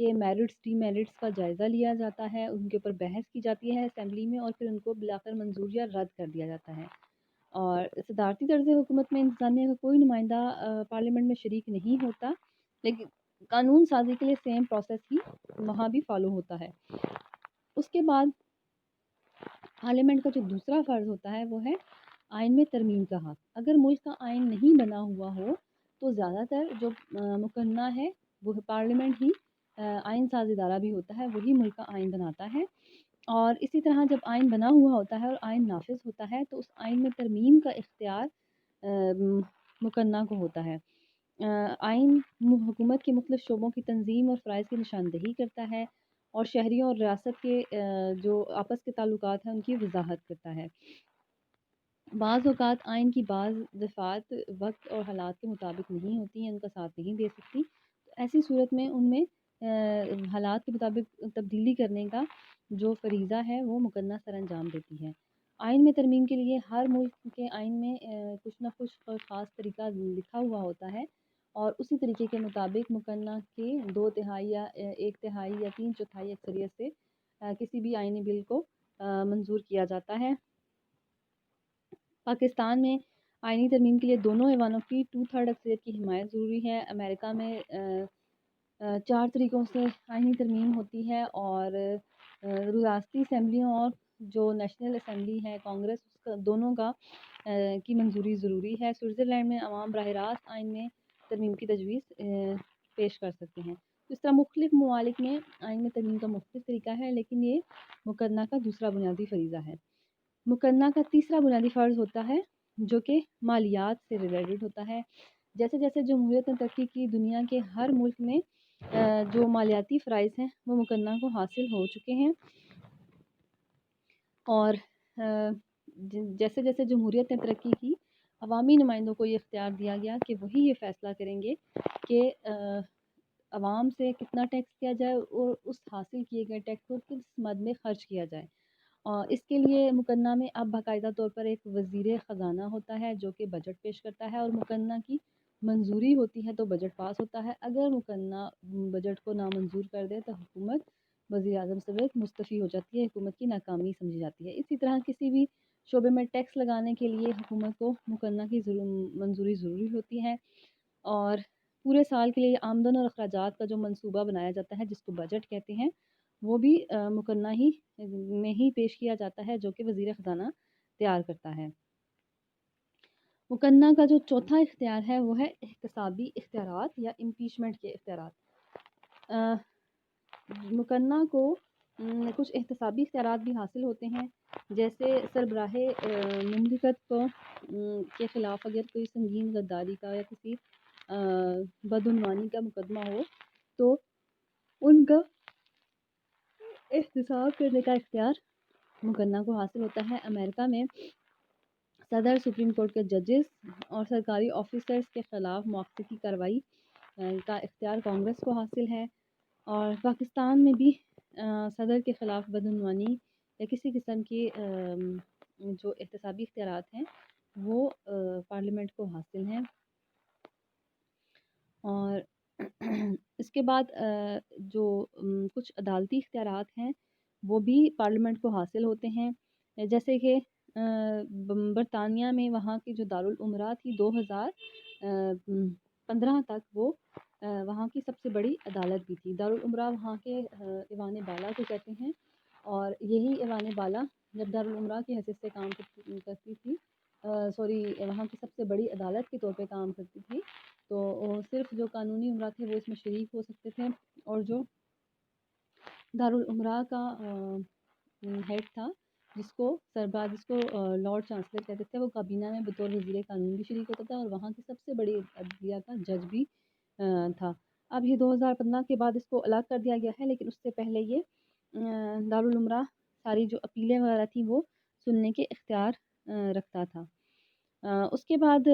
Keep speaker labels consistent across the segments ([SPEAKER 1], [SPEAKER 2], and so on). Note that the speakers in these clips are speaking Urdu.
[SPEAKER 1] کے میرٹس ڈی میرٹس کا جائزہ لیا جاتا ہے، ان کے اوپر بحث کی جاتی ہے اسمبلی میں، اور پھر ان کو بلاخر منظور یا رد کر دیا جاتا ہے۔ اور صدارتی طرز حکومت میں انتظامیہ کا کوئی نمائندہ پارلیمنٹ میں شریک نہیں ہوتا، لیکن قانون سازی کے لیے سیم پروسیس ہی وہاں بھی فالو ہوتا ہے۔ اس کے بعد پارلیمنٹ کا جو دوسرا فرض ہوتا ہے وہ ہے آئین میں ترمیم کا حق۔ اگر ملک کا آئین نہیں بنا ہوا ہو تو زیادہ تر جو مقننہ ہے وہ پارلیمنٹ ہی آئین ساز ادارہ بھی ہوتا ہے، وہی ملک کا آئین بناتا ہے۔ اور اسی طرح جب آئین بنا ہوا ہوتا ہے اور آئین نافذ ہوتا ہے تو اس آئین میں ترمیم کا اختیار مقننہ کو ہوتا ہے۔ آئین حکومت کے مختلف شعبوں کی تنظیم اور فرائض کی نشاندہی کرتا ہے، اور شہریوں اور ریاست کے جو آپس کے تعلقات ہیں ان کی وضاحت کرتا ہے۔ بعض اوقات آئین کی بعض دفعات وقت اور حالات کے مطابق نہیں ہوتی ہیں، ان کا ساتھ نہیں دے سکتی، تو ایسی صورت میں ان میں حالات کے مطابق تبدیلی کرنے کا جو فریضہ ہے وہ مقننہ سر انجام دیتی ہے۔ آئین میں ترمیم کے لیے ہر ملک کے آئین میں کچھ نہ کچھ خاص طریقہ لکھا ہوا ہوتا ہے، اور اسی طریقے کے مطابق مقننہ کے 2/3 یا 1/3 یا 3/4 اکثریت سے کسی بھی آئینی بل کو منظور کیا جاتا ہے۔ پاکستان میں آئینی ترمیم کے لیے دونوں ایوانوں کی 2/3 اکثریت کی حمایت ضروری ہے۔ امریکہ میں 4 طریقوں سے آئینی ترمیم ہوتی ہے، اور ریاستی اسمبلیوں اور جو نیشنل اسمبلی ہے کانگریس، دونوں کا کی منظوری ضروری ہے۔ سوئٹزرلینڈ میں عوام براہ راست آئین میں ترمیم کی تجویز پیش کر سکتے ہیں۔ اس طرح مختلف ممالک میں آئین میں ترمیم کا مختلف طریقہ ہے، لیکن یہ مقننہ کا دوسرا بنیادی فریضہ ہے۔ مقننہ کا تیسرا بنیادی فرض ہوتا ہے جو کہ مالیات سے ریلیٹڈ ہوتا ہے۔ جیسے جیسے جمہوریت نے ترقی کی، دنیا کے ہر ملک میں جو مالیاتی فرائض ہیں وہ مقننہ کو حاصل ہو چکے ہیں، اور جیسے جیسے جمہوریت نے ترقی کی، عوامی نمائندوں کو یہ اختیار دیا گیا کہ وہی یہ فیصلہ کریں گے کہ عوام سے کتنا ٹیکس کیا جائے اور اس حاصل کیے گئے ٹیکس کو کس مد میں خرچ کیا جائے۔ اور اس کے لیے مقننہ میں اب باقاعدہ طور پر ایک وزیر خزانہ ہوتا ہے جو کہ بجٹ پیش کرتا ہے، اور مقننہ کی منظوری ہوتی ہے تو بجٹ پاس ہوتا ہے۔ اگر مقننہ بجٹ کو نامنظور کر دے تو حکومت وزیر اعظم صدر مستعفی ہو جاتی ہے، حکومت کی ناکامی سمجھی جاتی ہے۔ اسی طرح کسی بھی شعبے میں ٹیکس لگانے کے لیے حکومت کو مقننہ کی منظوری ضروری ہوتی ہے، اور پورے سال کے لیے آمدن اور اخراجات کا جو منصوبہ بنایا جاتا ہے جس کو بجٹ کہتے ہیں، وہ بھی مقننہ ہی میں ہی پیش کیا جاتا ہے جو کہ وزیر خزانہ تیار کرتا ہے۔ مقننہ کا جو چوتھا اختیار ہے وہ ہے احتسابی اختیارات یا امپیچمنٹ کے اختیارات۔ مقننہ کو کچھ احتسابی اختیارات بھی حاصل ہوتے ہیں، جیسے سربراہ مملکت کو کے خلاف اگر کوئی سنگین غداری کا یا کسی بدعنوانی کا مقدمہ ہو تو ان کا احتساب کرنے کا اختیار مقننہ کو حاصل ہوتا ہے۔ امریکہ میں صدر، سپریم کورٹ کے ججز اور سرکاری آفیسرز کے خلاف مؤاخذے کی کارروائی کا اختیار کانگریس کو حاصل ہے، اور پاکستان میں بھی صدر کے خلاف بدعنوانی یا کسی قسم کی جو احتسابی اختیارات ہیں وہ پارلیمنٹ کو حاصل ہیں۔ اور اس کے بعد جو کچھ عدالتی اختیارات ہیں وہ بھی پارلیمنٹ کو حاصل ہوتے ہیں، جیسے کہ برطانیہ میں وہاں کی جو دارالعمرہ تھی 2015 تک وہ وہاں کی سب سے بڑی عدالت بھی تھی۔ دارالعمرہ وہاں کے ایوان بالا کو کہتے ہیں، اور یہی ایوان بالا جب دارالعمرہ کی حیثیت سے کام کرتی تھی، وہاں کی سب سے بڑی عدالت کے طور پہ کام کرتی تھی، تو صرف جو قانونی عمرہ تھے وہ اس میں شریک ہو سکتے تھے، اور جو دارالعمرہ کا ہیڈ تھا جس کو لارڈ چانسلر کہتے تھے، وہ کابینہ میں بطور وزیر قانون بھی شریک ہوتا تھا، اور وہاں کی سب سے بڑی عدلیہ کا جج بھی تھا۔ اب یہ 2015 کے بعد اس کو الگ کر دیا گیا ہے، لیکن اس سے پہلے یہ دارالعمرہ ساری جو اپیلیں وغیرہ تھیں وہ سننے کے اختیار رکھتا تھا۔ اس کے بعد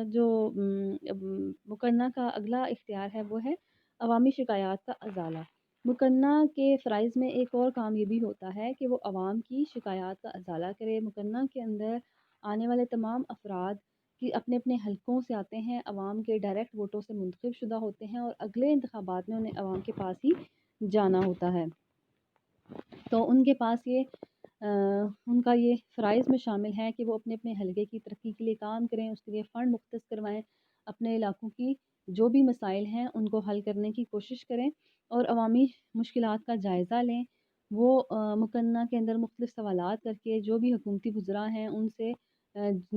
[SPEAKER 1] جو مقننہ کا اگلا اختیار ہے وہ ہے عوامی شکایات کا ازالہ۔ مقننہ کے فرائض میں ایک اور کام یہ بھی ہوتا ہے کہ وہ عوام کی شکایات کا ازالہ کرے۔ مقننہ کے اندر آنے والے تمام افراد کہ اپنے اپنے حلقوں سے آتے ہیں، عوام کے ڈائریکٹ ووٹوں سے منتخب شدہ ہوتے ہیں اور اگلے انتخابات میں انہیں عوام کے پاس ہی جانا ہوتا ہے۔ تو ان کے پاس ان کا یہ فرائض میں شامل ہے کہ وہ اپنے اپنے حلقے کی ترقی کے لیے کام کریں، اس کے لیے فنڈ مختص کروائیں، اپنے علاقوں کی جو بھی مسائل ہیں ان کو حل کرنے کی کوشش کریں اور عوامی مشکلات کا جائزہ لیں۔ وہ مقننہ کے اندر مختلف سوالات کر کے جو بھی حکومتی وزراء ہیں ان سے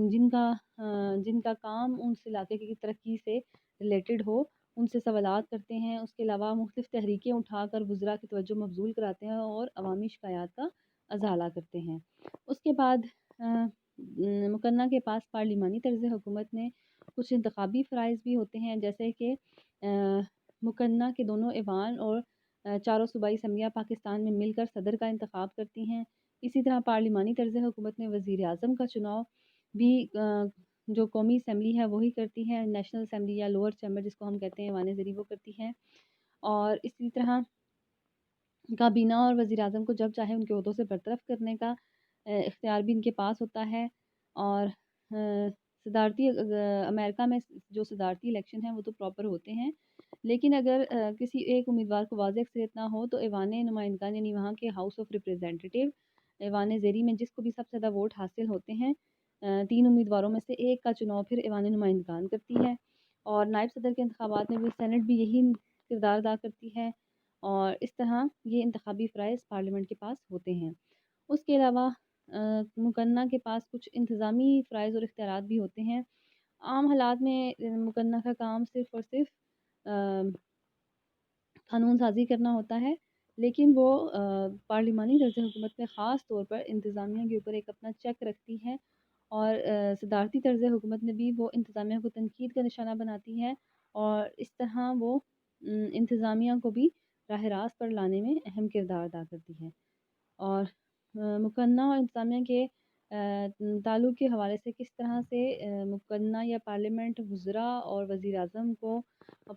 [SPEAKER 1] جن کا کام اس علاقے کی ترقی سے ریلیٹڈ ہو ان سے سوالات کرتے ہیں۔ اس کے علاوہ مختلف تحریکیں اٹھا کر وزراء کی توجہ مبذول کراتے ہیں اور عوامی شکایات کا ازالہ کرتے ہیں۔ اس کے بعد مقننہ کے پاس پارلیمانی طرز حکومت میں کچھ انتخابی فرائض بھی ہوتے ہیں، جیسے کہ مقننہ کے دونوں ایوان اور چاروں صوبائی اسمبلیاں پاکستان میں مل کر صدر کا انتخاب کرتی ہیں۔ اسی طرح پارلیمانی طرز حکومت میں وزیر اعظم کا چناؤ بھی جو قومی اسمبلی ہے وہی کرتی ہے، نیشنل اسمبلی یا لوور چیمبر جس کو ہم کہتے ہیں ایوان زیریں وہ کرتی ہے۔ اور اسی طرح کابینہ اور وزیر اعظم کو جب چاہے ان کے عہدوں سے برطرف کرنے کا اختیار بھی ان کے پاس ہوتا ہے۔ اور صدارتی امریکہ میں جو صدارتی الیکشن ہیں وہ تو پراپر ہوتے ہیں، لیکن اگر کسی ایک امیدوار کو واضح اکثریت نہ ہو تو ایوان نمائندگان یعنی وہاں کے ہاؤس آف ریپریزنٹیٹیو ایوان زیریں میں جس کو بھی سب سے زیادہ ووٹ حاصل ہوتے ہیں 3 امیدواروں میں سے ایک کا چناؤ پھر ایوان نمائندگان کرتی ہے۔ اور نائب صدر کے انتخابات میں بھی سینٹ بھی یہی کردار ادا کرتی ہے، اور اس طرح یہ انتخابی فرائض پارلیمنٹ کے پاس ہوتے ہیں۔ اس کے علاوہ مقننہ کے پاس کچھ انتظامی فرائض اور اختیارات بھی ہوتے ہیں۔ عام حالات میں مقننہ کا کام صرف اور صرف قانون سازی کرنا ہوتا ہے، لیکن وہ پارلیمانی طرز حکومت میں خاص طور پر انتظامیہ کے اوپر ایک اپنا چیک رکھتی ہے، اور صدارتی طرز حکومت میں بھی وہ انتظامیہ کو تنقید کا نشانہ بناتی ہے، اور اس طرح وہ انتظامیہ کو بھی راہ راست پر لانے میں اہم کردار ادا کرتی ہے۔ اور مقننہ اور انتظامیہ کے تعلق کے حوالے سے کس طرح سے مقننہ یا پارلیمنٹ وزراء اور وزیر اعظم کو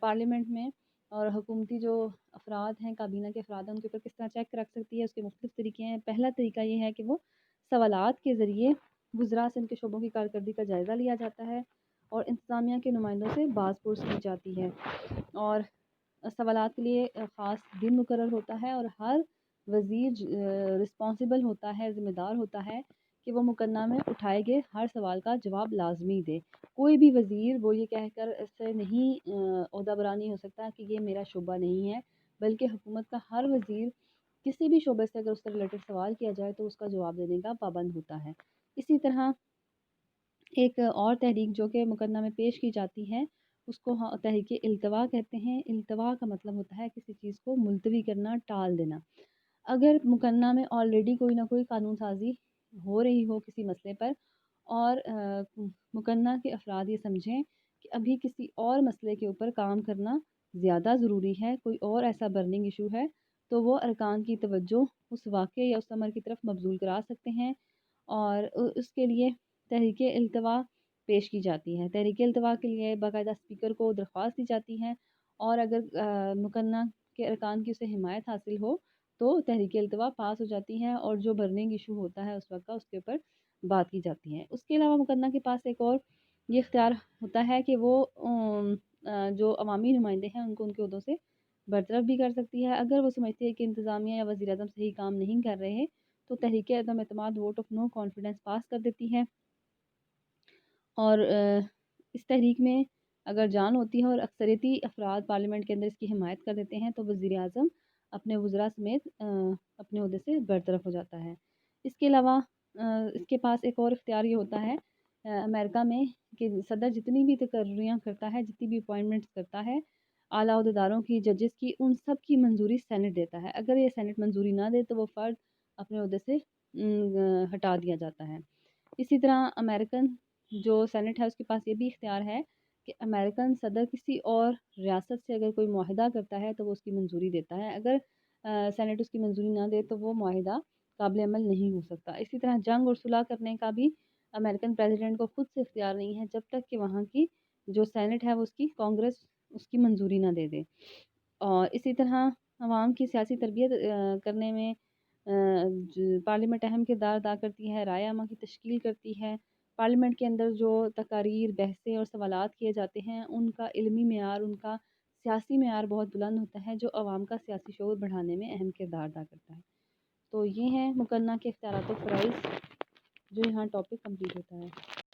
[SPEAKER 1] پارلیمنٹ میں اور حکومتی جو افراد ہیں کابینہ کے افراد ہیں ان کے اوپر کس طرح چیک رکھ سکتی ہے، اس کے مختلف طریقے ہیں۔ پہلا طریقہ یہ ہے کہ وہ سوالات کے ذریعے وزراء سے ان کے شعبوں کی کارکردگی کا جائزہ لیا جاتا ہے اور انتظامیہ کے نمائندوں سے باز پرس کی جاتی ہے، اور سوالات کے لیے خاص دن مقرر ہوتا ہے، اور ہر وزیر رسپانسبل ہوتا ہے، ذمہ دار ہوتا ہے کہ وہ مقننہ میں اٹھائے گئے ہر سوال کا جواب لازمی دے۔ کوئی بھی وزیر وہ یہ کہہ کر اس سے نہیں عہدہ برانی ہو سکتا کہ یہ میرا شعبہ نہیں ہے، بلکہ حکومت کا ہر وزیر کسی بھی شعبے سے اگر اس سے ریلیٹڈ سوال کیا جائے تو اس کا جواب دینے کا پابند ہوتا ہے۔ اسی طرح ایک اور تحریک جو کہ مقننہ میں پیش کی جاتی ہے اس کو تحریک التوا کہتے ہیں۔ التوا کا مطلب ہوتا ہے کسی چیز کو ملتوی کرنا، ٹال دینا۔ اگر مقننہ میں آلریڈی کوئی نہ کوئی قانون سازی ہو رہی ہو کسی مسئلے پر، اور مقننہ کے افراد یہ سمجھیں کہ ابھی کسی اور مسئلے کے اوپر کام کرنا زیادہ ضروری ہے، کوئی اور ایسا برننگ ایشو ہے، تو وہ ارکان کی توجہ اس واقعے یا اس امر کی طرف مبذول کرا سکتے ہیں، اور اس کے لیے تحریک التوا پیش کی جاتی ہے۔ تحریک التوا کے لیے باقاعدہ اسپیکر کو درخواست دی جاتی ہے، اور اگر مقننہ کے ارکان کی اسے حمایت حاصل ہو تو تحریک التوا پاس ہو جاتی ہے، اور جو برننگ ایشو ہوتا ہے اس وقت کا اس کے اوپر بات کی جاتی ہے۔ اس کے علاوہ مقننہ کے پاس ایک اور یہ اختیار ہوتا ہے کہ وہ جو عوامی نمائندے ہیں ان کو ان کے عہدوں سے برطرف بھی کر سکتی ہے۔ اگر وہ سمجھتی ہے کہ انتظامیہ یا وزیر اعظم صحیح کام نہیں کر رہے تو تحریک عدم اعتماد ووٹ آف نو کانفیڈنس پاس کر دیتی ہے، اور اس تحریک میں اگر جان ہوتی ہے اور اکثریتی افراد پارلیمنٹ کے اندر اس کی حمایت کر دیتے ہیں تو وزیر اعظم اپنے وزراء سمیت اپنے عہدے سے برطرف ہو جاتا ہے۔ اس کے علاوہ اس کے پاس ایک اور اختیار یہ ہوتا ہے امریکہ میں کہ صدر جتنی بھی تقرریاں کرتا ہے، جتنی بھی اپوائنٹمنٹس کرتا ہے اعلیٰ عہدیداروں کی، ججز کی، ان سب کی منظوری سینٹ دیتا ہے۔ اگر یہ سینٹ منظوری نہ دے تو وہ فرد اپنے عہدے سے ہٹا دیا جاتا ہے۔ اسی طرح امریکن جو سینٹ ہے اس کے پاس یہ بھی اختیار ہے کہ امریکن صدر کسی اور ریاست سے اگر کوئی معاہدہ کرتا ہے تو وہ اس کی منظوری دیتا ہے، اگر سینٹ اس کی منظوری نہ دے تو وہ معاہدہ قابل عمل نہیں ہو سکتا۔ اسی طرح جنگ اور صلح کرنے کا بھی امریکن پریزیڈنٹ کو خود سے اختیار نہیں ہے جب تک کہ وہاں کی جو سینٹ ہے وہ اس کی کانگریس اس کی منظوری نہ دے دے۔ اور اسی طرح عوام کی سیاسی تربیت کرنے میں پارلیمنٹ اہم کردار ادا کرتی ہے، رائے عامہ کی تشکیل کرتی ہے، پارلیمنٹ کے اندر جو تقاریر، بحثیں اور سوالات کیے جاتے ہیں ان کا علمی معیار، ان کا سیاسی معیار بہت بلند ہوتا ہے، جو عوام کا سیاسی شعور بڑھانے میں اہم کردار ادا کرتا ہے۔ تو یہ ہیں مقننہ کے اختیارات و فرائض، جو یہاں ٹاپک کمپلیٹ ہوتا ہے۔